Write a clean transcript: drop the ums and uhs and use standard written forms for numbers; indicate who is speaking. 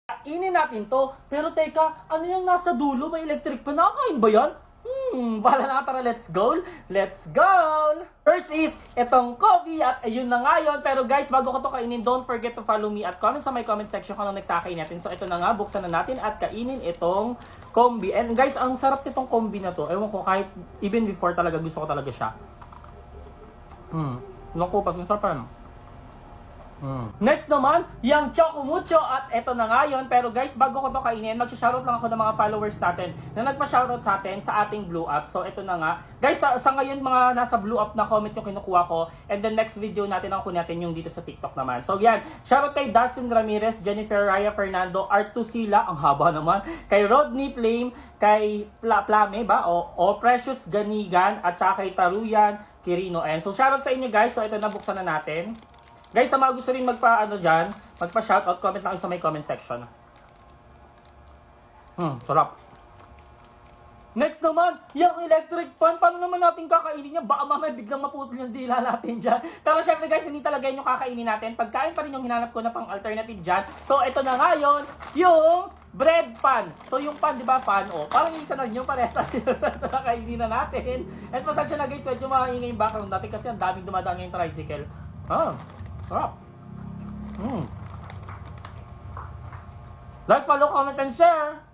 Speaker 1: Kainin natin to. Pero teka, ano yung nasa dulo? May electric pa. Nakakain ba yan? Bahala na, tara, let's go! Let's go! First is, itong Kobe at ayun na nga yun. Pero guys, bago ko to kainin, don't forget to follow me at comment sa my comment section kung anong nagsakain natin. So ito na nga, buksan na natin at kainin itong kombi. And guys, ang sarap nitong kombi na to. Ewan ko, kahit even before talaga, gusto ko talaga siya. Naku, pasang sarap pa naman. Next naman, yung Choco Mucho at eto na nga yun. Pero guys, bago ko to kainin, mag-shoutout lang ako ng mga followers natin na nagpa-shoutout sa atin sa ating Blue Up. So eto na nga. Guys, sa ngayon mga nasa Blue Up na comment yung kinukuha ko. And the next video natin ang kunin natin yung dito sa TikTok naman. So yan, shoutout kay Dustin Ramirez, Jennifer Raya Fernando, Artu Sila, ang haba naman. Kay Rodney Flame, kay Plame ba? O Precious Ganigan, at saka kay Taruyan Kirino. And so shoutout sa inyo guys. So ito na, buksan na natin. Guys, sa mga gusto rin magpa-shoutout, comment lang sa may comment section. Sarap. Next naman, yung electric fan. Paano naman natin kakainin yan? Baka mamaya biglang maputol yung dila natin dyan. Pero syempre guys, hindi talaga yun yung kakainin natin. Pagkain pa rin yung hinanap ko na pang alternative dyan. So, ito na nga yun, yung bread pan. So, yung pan, di ba, pan? O, parang yung isa na yun, paresa sa kakainin na natin. And pasensya na guys, medyo maingay yung background natin kasi ang daming dumadaan yung tricycle. Sarap. Like, follow, comment, and share.